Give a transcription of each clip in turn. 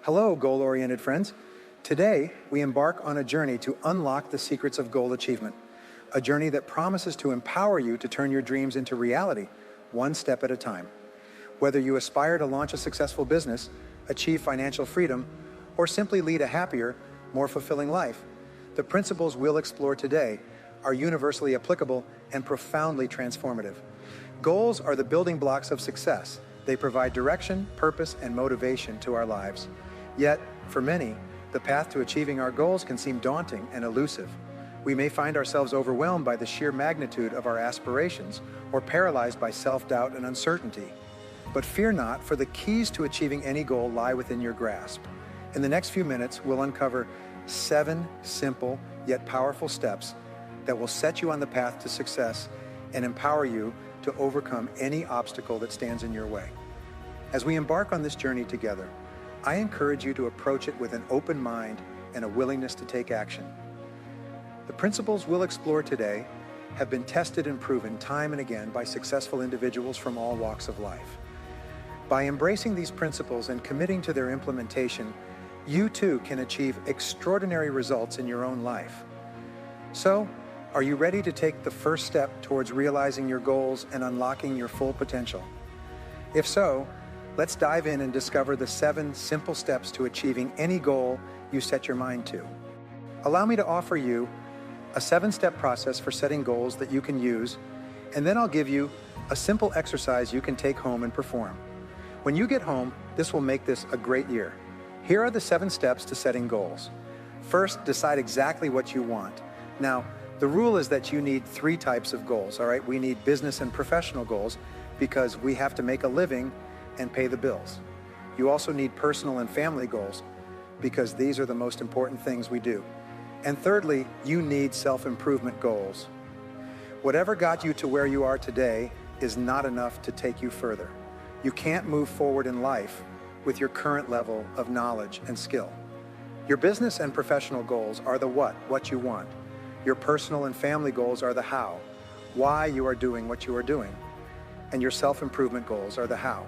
Hello, goal-oriented friends. Today, we embark on a journey to unlock the secrets of goal achievement, a journey that promises to empower you to turn your dreams into reality, one step at a time. Whether you aspire to launch a successful business, achieve financial freedom, or simply lead a happier, more fulfilling life, the principles we'll explore today are universally applicable and profoundly transformative. Goals are the building blocks of success. They provide direction, purpose, and motivation to our lives. Yet, for many, the path to achieving our goals can seem daunting and elusive. We may find ourselves overwhelmed by the sheer magnitude of our aspirations or paralyzed by self-doubt and uncertainty. But fear not, for the keys to achieving any goal lie within your grasp. In the next few minutes, we'll uncover 7 simple yet powerful steps that will set you on the path to success and empower you to overcome any obstacle that stands in your way. As we embark on this journey together, I encourage you to approach it with an open mind and a willingness to take action. The principles we'll explore today have been tested and proven time and again by successful individuals from all walks of life. By embracing these principles and committing to their implementation, you too can achieve extraordinary results in your own life. So, are you ready to take the first step towards realizing your goals and unlocking your full potential? If so, let's dive in and discover the 7 simple steps to achieving any goal you set your mind to. Allow me to offer you a 7-step process for setting goals that you can use, and then I'll give you a simple exercise you can take home and perform. When you get home, this will make this a great year. Here are the 7 steps to setting goals. First, decide exactly what you want. Now, the rule is that you need 3 types of goals, all right? We need business and professional goals because we have to make a living and pay the bills. You also need personal and family goals because these are the most important things we do. And thirdly, you need self-improvement goals. Whatever got you to where you are today is not enough to take you further. You can't move forward in life with your current level of knowledge and skill. Your business and professional goals are the what you want. Your personal and family goals are the how, why you are doing what you are doing. And your self-improvement goals are the how.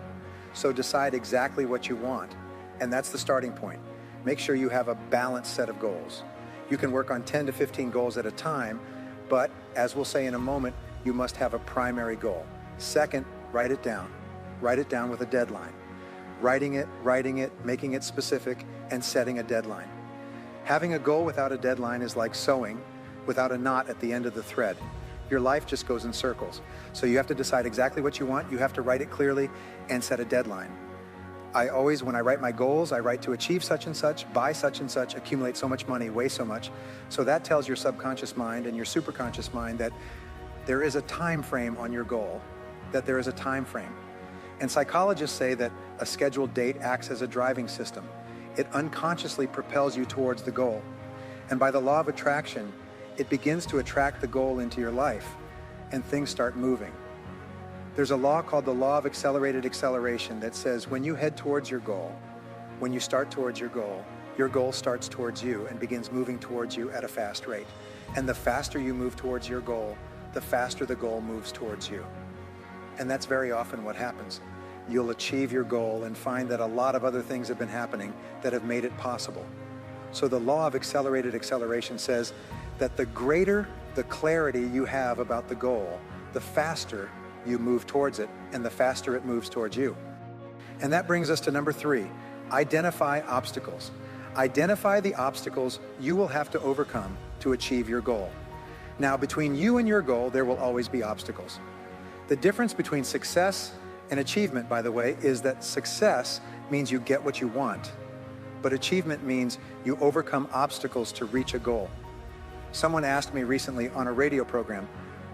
So decide exactly what you want, and that's the starting point. Make sure you have a balanced set of goals. You can work on 10 to 15 goals at a time, but as we'll say in a moment, you must have a primary goal. Second, write it down. Write it down with a deadline. Writing it, making it specific, and setting a deadline. Having a goal without a deadline is like sewing without a knot at the end of the thread. Your life just goes in circles. So you have to decide exactly what you want, you have to write it clearly, and set a deadline. I always, when I write my goals, I write to achieve such and such, buy such and such, accumulate so much money, weigh so much. So that tells your subconscious mind and your superconscious mind that there is a time frame on your goal, that there is a time frame. And psychologists say that a scheduled date acts as a driving system. It unconsciously propels you towards the goal. And by the law of attraction, it begins to attract the goal into your life, and things start moving. There's a law called the law of accelerated acceleration that says when you head towards your goal, when you start towards your goal starts towards you and begins moving towards you at a fast rate. And the faster you move towards your goal, the faster the goal moves towards you. And that's very often what happens. You'll achieve your goal and find that a lot of other things have been happening that have made it possible. So the law of accelerated acceleration says that the greater the clarity you have about the goal, the faster you move towards it, and the faster it moves towards you. And that brings us to number 3, identify obstacles. Identify the obstacles you will have to overcome to achieve your goal. Now, between you and your goal, there will always be obstacles. The difference between success and achievement, by the way, is that success means you get what you want, but achievement means you overcome obstacles to reach a goal. Someone asked me recently on a radio program,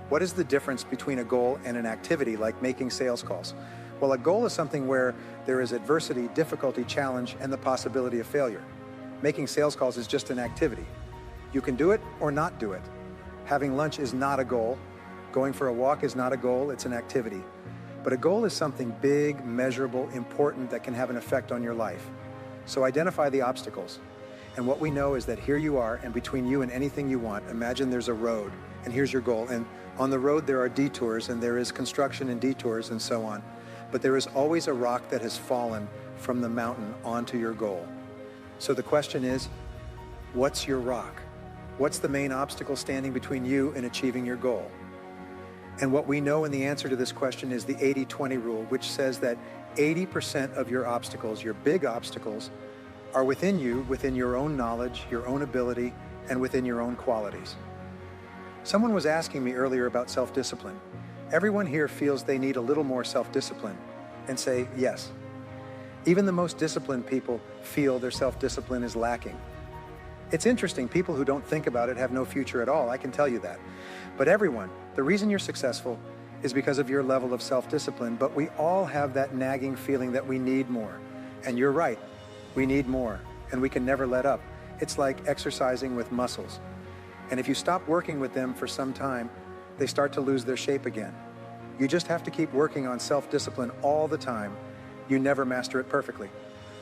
what is the difference between a goal and an activity like making sales calls? Well, a goal is something where there is adversity, difficulty, challenge, and the possibility of failure. Making sales calls is just an activity. You can do it or not do it. Having lunch is not a goal. Going for a walk is not a goal, it's an activity. But a goal is something big, measurable, important that can have an effect on your life. So identify the obstacles. And what we know is that here you are, and between you and anything you want, imagine there's a road, and here's your goal. And on the road there are detours, and there is construction and detours and so on. But there is always a rock that has fallen from the mountain onto your goal. So the question is, what's your rock? What's the main obstacle standing between you and achieving your goal? And what we know in the answer to this question is the 80-20 rule, which says that 80% of your obstacles, your big obstacles, are within you, within your own knowledge, your own ability, and within your own qualities. Someone was asking me earlier about self-discipline. Everyone here feels they need a little more self-discipline, and say yes. Even the most disciplined people feel their self-discipline is lacking. It's interesting, people who don't think about it have no future at all, I can tell you that. But everyone, the reason you're successful is because of your level of self-discipline, but we all have that nagging feeling that we need more. And you're right, we need more, and we can never let up. It's like exercising with muscles. And if you stop working with them for some time, they start to lose their shape again. You just have to keep working on self-discipline all the time. You never master it perfectly.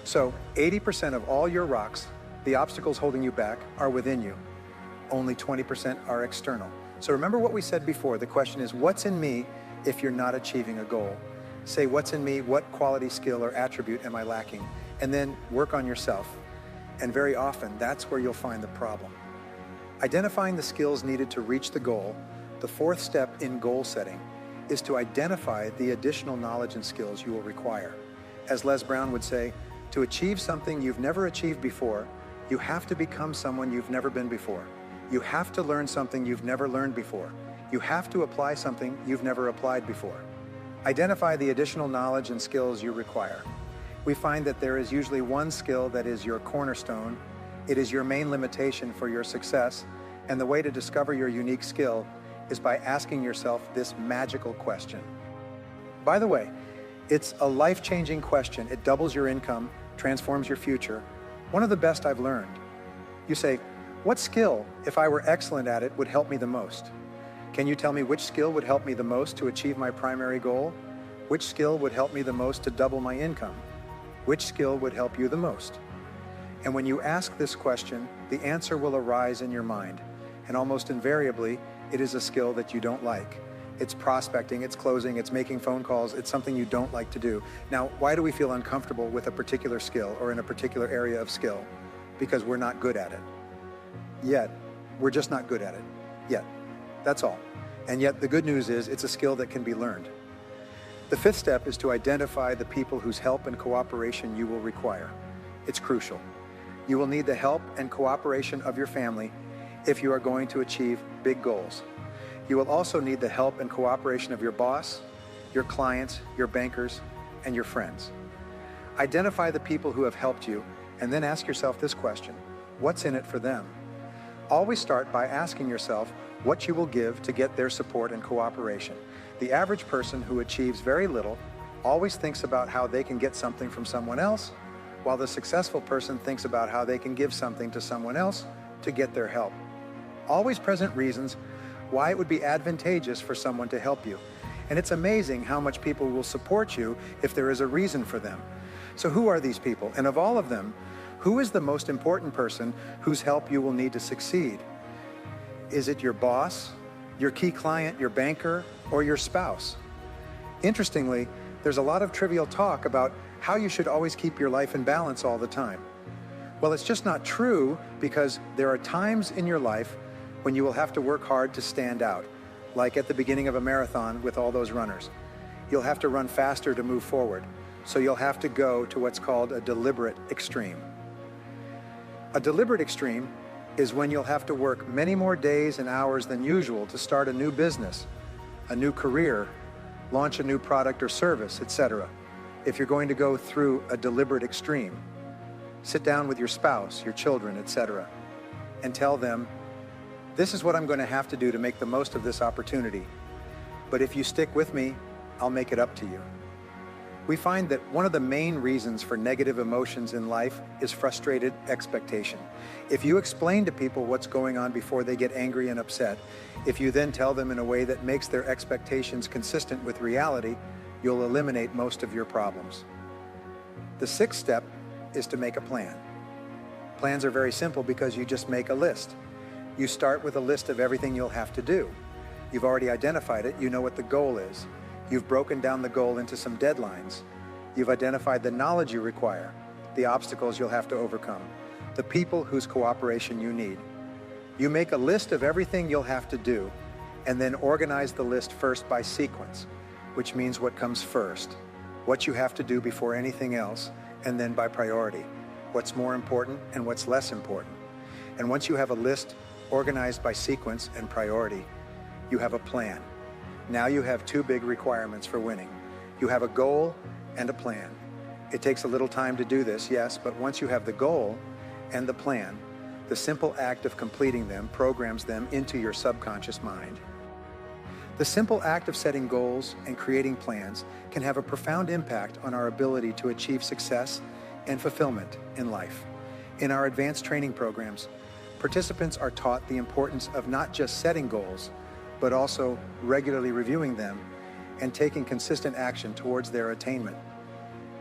So 80% of all your rocks, the obstacles holding you back, are within you. Only 20% are external. So remember what we said before. The question is, what's in me if you're not achieving a goal? Say, what's in me? What quality, skill, or attribute am I lacking? And then work on yourself. And very often, that's where you'll find the problem. Identifying the skills needed to reach the goal, the fourth step in goal setting, is to identify the additional knowledge and skills you will require. As Les Brown would say, to achieve something you've never achieved before, you have to become someone you've never been before. You have to learn something you've never learned before. You have to apply something you've never applied before. Identify the additional knowledge and skills you require. We find that there is usually one skill that is your cornerstone. It is your main limitation for your success, and the way to discover your unique skill is by asking yourself this magical question. By the way, it's a life-changing question. It doubles your income, transforms your future. One of the best I've learned. You say, what skill, if I were excellent at it, would help me the most? Can you tell me which skill would help me the most to achieve my primary goal? Which skill would help me the most to double my income? Which skill would help you the most? And when you ask this question, the answer will arise in your mind. And almost invariably, it is a skill that you don't like. It's prospecting, it's closing, it's making phone calls, it's something you don't like to do. Now, why do we feel uncomfortable with a particular skill or in a particular area of skill? Because we're not good at it. Yet, we're just not good at it. Yet. That's all. And yet the good news is it's a skill that can be learned. The fifth step is to identify the people whose help and cooperation you will require. It's crucial. You will need the help and cooperation of your family if you are going to achieve big goals. You will also need the help and cooperation of your boss, your clients, your bankers, and your friends. Identify the people who have helped you, and then ask yourself this question: what's in it for them? Always start by asking yourself what you will give to get their support and cooperation. The average person who achieves very little always thinks about how they can get something from someone else, while the successful person thinks about how they can give something to someone else to get their help. Always present reasons why it would be advantageous for someone to help you. And it's amazing how much people will support you if there is a reason for them. So who are these people? And of all of them, who is the most important person whose help you will need to succeed? Is it your boss, your key client, your banker, or your spouse? Interestingly, there's a lot of trivial talk about how you should always keep your life in balance all the time. Well, it's just not true, because there are times in your life when you will have to work hard to stand out, like at the beginning of a marathon with all those runners. You'll have to run faster to move forward, so you'll have to go to what's called a deliberate extreme. A deliberate extreme is when you'll have to work many more days and hours than usual to start a new business, a new career, launch a new product or service, etc. If you're going to go through a deliberate extreme, sit down with your spouse, your children, etc., and tell them, this is what I'm going to have to do to make the most of this opportunity. But if you stick with me, I'll make it up to you. We find that one of the main reasons for negative emotions in life is frustrated expectation. If you explain to people what's going on before they get angry and upset, if you then tell them in a way that makes their expectations consistent with reality, you'll eliminate most of your problems. The sixth step is to make a plan. Plans are very simple because you just make a list. You start with a list of everything you'll have to do. You've already identified it. You know what the goal is. You've broken down the goal into some deadlines. You've identified the knowledge you require, the obstacles you'll have to overcome. the people whose cooperation you need. You make a list of everything you'll have to do, and then organize the list first by sequence, which means what comes first, what you have to do before anything else, and then by priority, what's more important and what's less important. And once you have a list organized by sequence and priority, you have a plan. Now you have two big requirements for winning. You have a goal and a plan. It takes a little time to do this, yes, but once you have the goal and the plan, the simple act of completing them programs them into your subconscious mind. The simple act of setting goals and creating plans can have a profound impact on our ability to achieve success and fulfillment in life. In our advanced training programs, participants are taught the importance of not just setting goals, but also regularly reviewing them and taking consistent action towards their attainment.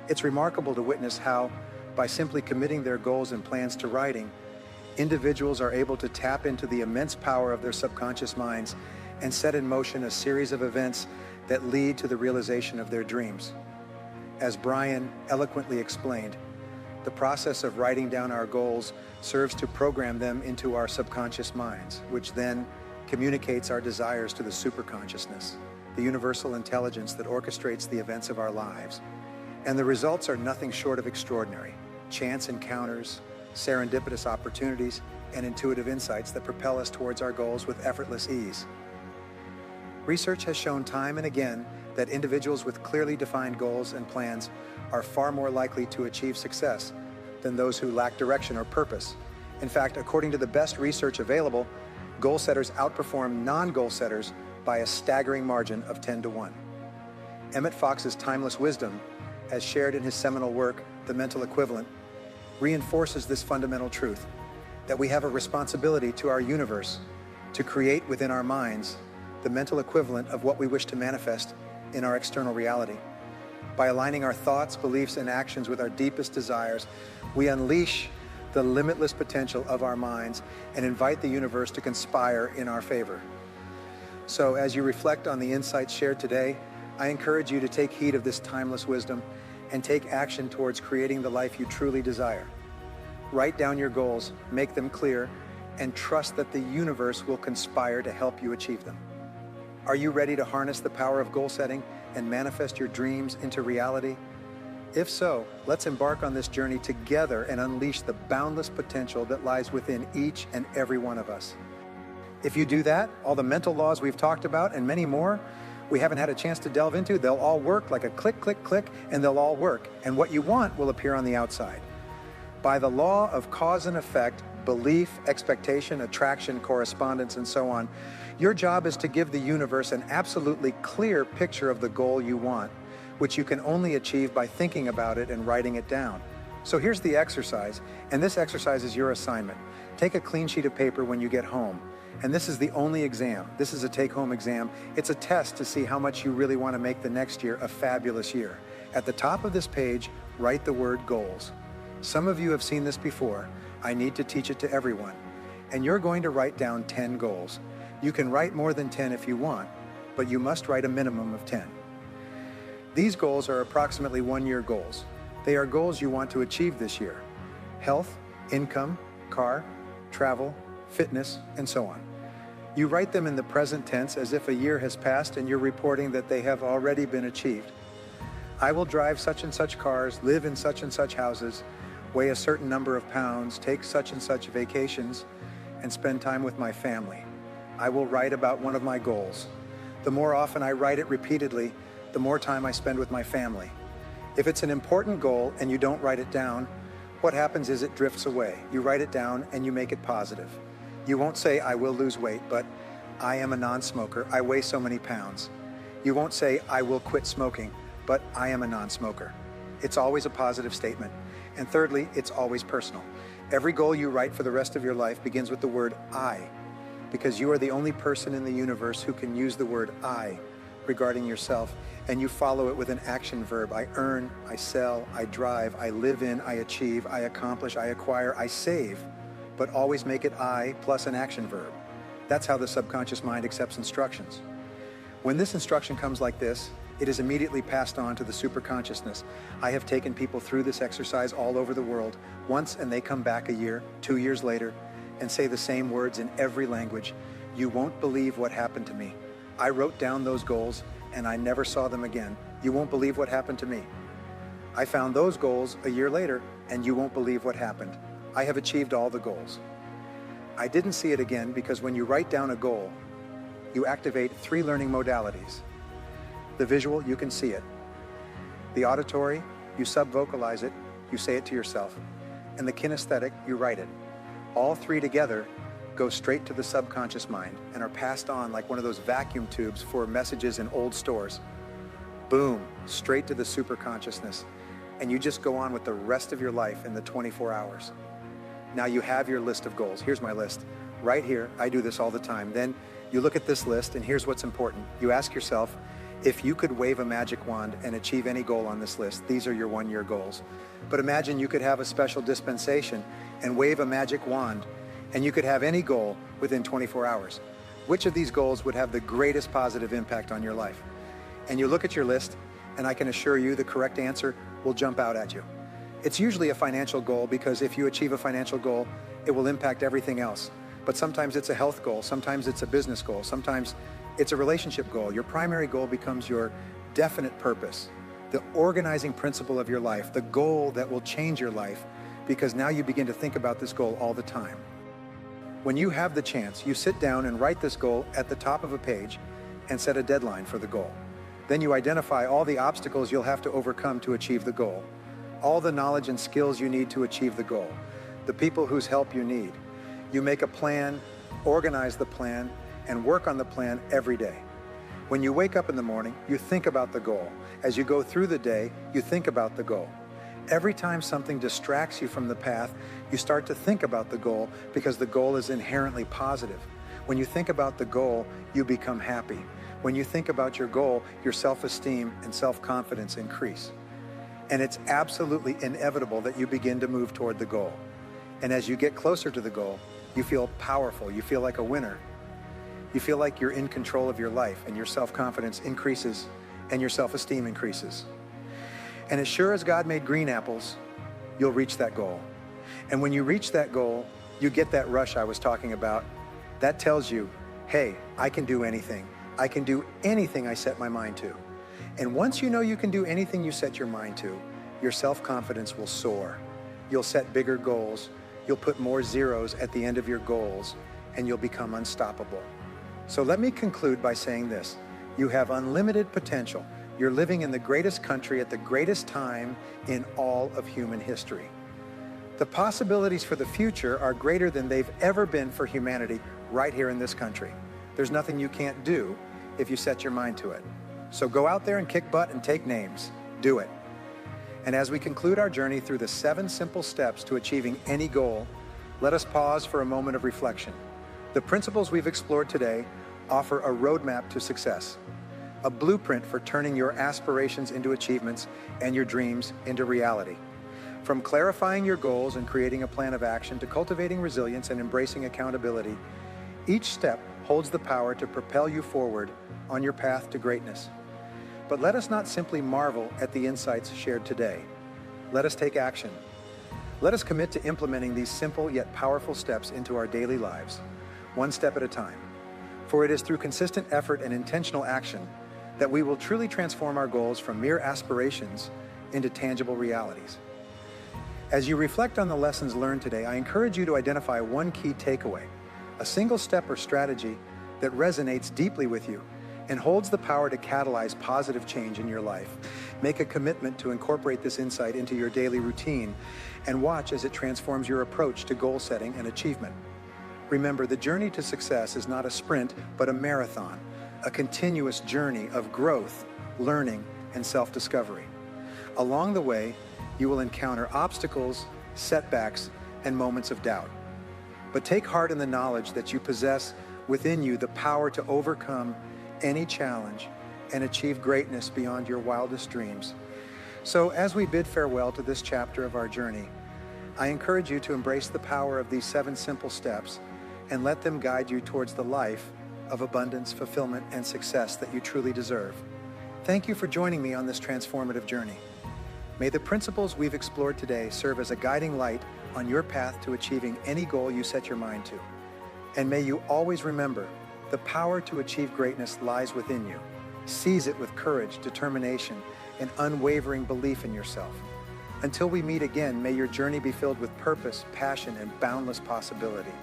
It's remarkable to witness how, by simply committing their goals and plans to writing, individuals are able to tap into the immense power of their subconscious minds and set in motion a series of events that lead to the realization of their dreams. As Brian eloquently explained, the process of writing down our goals serves to program them into our subconscious minds, which then communicates our desires to the superconsciousness, the universal intelligence that orchestrates the events of our lives. And the results are nothing short of extraordinary. Chance encounters, serendipitous opportunities, and intuitive insights that propel us towards our goals with effortless ease. Research has shown time and again that individuals with clearly defined goals and plans are far more likely to achieve success than those who lack direction or purpose. In fact, according to the best research available, goal setters outperform non-goal setters by a staggering margin of 10-1. Emmett Fox's timeless wisdom, as shared in his seminal work, The Mental Equivalent, reinforces this fundamental truth, that we have a responsibility to our universe to create within our minds the mental equivalent of what we wish to manifest in our external reality. By aligning our thoughts, beliefs, and actions with our deepest desires, we unleash the limitless potential of our minds and invite the universe to conspire in our favor. So as you reflect on the insights shared today, I encourage you to take heed of this timeless wisdom and take action towards creating the life you truly desire. Write down your goals, make them clear, and trust that the universe will conspire to help you achieve them. Are you ready to harness the power of goal setting and manifest your dreams into reality? If so, let's embark on this journey together and unleash the boundless potential that lies within each and every one of us. If you do that, all the mental laws we've talked about and many more we haven't had a chance to delve into, they'll all work like a click, click, click, and they'll all work. And what you want will appear on the outside. By the law of cause and effect, belief, expectation, attraction, correspondence, and so on, your job is to give the universe an absolutely clear picture of the goal you want, which you can only achieve by thinking about it and writing it down. So here's the exercise, and this exercise is your assignment. Take a clean sheet of paper when you get home. And this is the only exam. This is a take-home exam. It's a test to see how much you really want to make the next year a fabulous year. At the top of this page, write the word goals. Some of you have seen this before. I need to teach it to everyone. And you're going to write down 10 goals. You can write more than 10 if you want, but you must write a minimum of 10. These goals are approximately one-year goals. They are goals you want to achieve this year. Health, income, car, travel, fitness, and so on. You write them in the present tense as if a year has passed and you're reporting that they have already been achieved. I will drive such and such cars, live in such and such houses, weigh a certain number of pounds, take such and such vacations, and spend time with my family. I will write about one of my goals. The more often I write it repeatedly, the more time I spend with my family. If it's an important goal and you don't write it down, what happens is it drifts away. You write it down and you make it positive. You won't say, I will lose weight, but I am a non-smoker. I weigh so many pounds. You won't say, I will quit smoking, but I am a non-smoker. It's always a positive statement. And thirdly, it's always personal. Every goal you write for the rest of your life begins with the word I, because you are the only person in the universe who can use the word I regarding yourself, and you follow it with an action verb. I earn, I sell, I drive, I live in, I achieve, I accomplish, I acquire, I save, but always make it I plus an action verb. That's how the subconscious mind accepts instructions. When this instruction comes like this, It is immediately passed on to the superconsciousness. I have taken people through this exercise all over the world once, and they come back a year, 2 years later, and say the same words in every language. You won't believe what happened to me. I wrote down those goals and I never saw them again. You won't believe what happened to me. I found those goals a year later and you won't believe what happened. I have achieved all the goals. I didn't see it again because when you write down a goal, you activate 3 learning modalities. The visual, you can see it. The auditory, you sub-vocalize it, you say it to yourself. And the kinesthetic, you write it. All 3 together go straight to the subconscious mind and are passed on like one of those vacuum tubes for messages in old stores. Boom, straight to the superconsciousness. And you just go on with the rest of your life in the 24 hours. Now you have your list of goals. Here's my list. Right here, I do this all the time. Then you look at this list and here's what's important. You ask yourself, if you could wave a magic wand and achieve any goal on this list, these are your 1-year goals. But imagine you could have a special dispensation and wave a magic wand and you could have any goal within 24 hours. Which of these goals would have the greatest positive impact on your life? And you look at your list, and I can assure you the correct answer will jump out at you. It's usually a financial goal because if you achieve a financial goal, it will impact everything else. But sometimes it's a health goal, sometimes it's a business goal, sometimes it's a relationship goal. Your primary goal becomes your definite purpose, the organizing principle of your life, the goal that will change your life, because now you begin to think about this goal all the time. When you have the chance, you sit down and write this goal at the top of a page and set a deadline for the goal. Then you identify all the obstacles you'll have to overcome to achieve the goal, all the knowledge and skills you need to achieve the goal, the people whose help you need. You make a plan, organize the plan, and work on the plan every day. When you wake up in the morning, you think about the goal. As you go through the day, you think about the goal. Every time something distracts you from the path, you start to think about the goal because the goal is inherently positive. When you think about the goal, you become happy. When you think about your goal, your self-esteem and self-confidence increase. And it's absolutely inevitable that you begin to move toward the goal. And as you get closer to the goal, you feel powerful, you feel like a winner. You feel like you're in control of your life and your self-confidence increases and your self-esteem increases. And as sure as God made green apples, you'll reach that goal. And when you reach that goal, you get that rush I was talking about. That tells you, hey, I can do anything. I can do anything I set my mind to. And once you know you can do anything you set your mind to, your self-confidence will soar. You'll set bigger goals. You'll put more zeros at the end of your goals, and you'll become unstoppable. So let me conclude by saying this. You have unlimited potential. You're living in the greatest country at the greatest time in all of human history. The possibilities for the future are greater than they've ever been for humanity right here in this country. There's nothing you can't do if you set your mind to it. So go out there and kick butt and take names. Do it. And as we conclude our journey through the 7 simple steps to achieving any goal, let us pause for a moment of reflection. The principles we've explored today offer a roadmap to success, a blueprint for turning your aspirations into achievements and your dreams into reality. From clarifying your goals and creating a plan of action to cultivating resilience and embracing accountability, each step holds the power to propel you forward on your path to greatness. But let us not simply marvel at the insights shared today. Let us take action. Let us commit to implementing these simple yet powerful steps into our daily lives, one step at a time. For it is through consistent effort and intentional action that we will truly transform our goals from mere aspirations into tangible realities. As you reflect on the lessons learned today, I encourage you to identify one key takeaway, a single step or strategy that resonates deeply with you and holds the power to catalyze positive change in your life. Make a commitment to incorporate this insight into your daily routine and watch as it transforms your approach to goal setting and achievement. Remember, the journey to success is not a sprint, but a marathon, a continuous journey of growth, learning, and self-discovery. Along the way, you will encounter obstacles, setbacks, and moments of doubt. But take heart in the knowledge that you possess within you the power to overcome any challenge and achieve greatness beyond your wildest dreams. So as we bid farewell to this chapter of our journey, I encourage you to embrace the power of these 7 simple steps and let them guide you towards the life of abundance, fulfillment, and success that you truly deserve. Thank you for joining me on this transformative journey. May the principles we've explored today serve as a guiding light on your path to achieving any goal you set your mind to. And may you always remember, the power to achieve greatness lies within you. Seize it with courage, determination, and unwavering belief in yourself. Until we meet again, may your journey be filled with purpose, passion, and boundless possibility.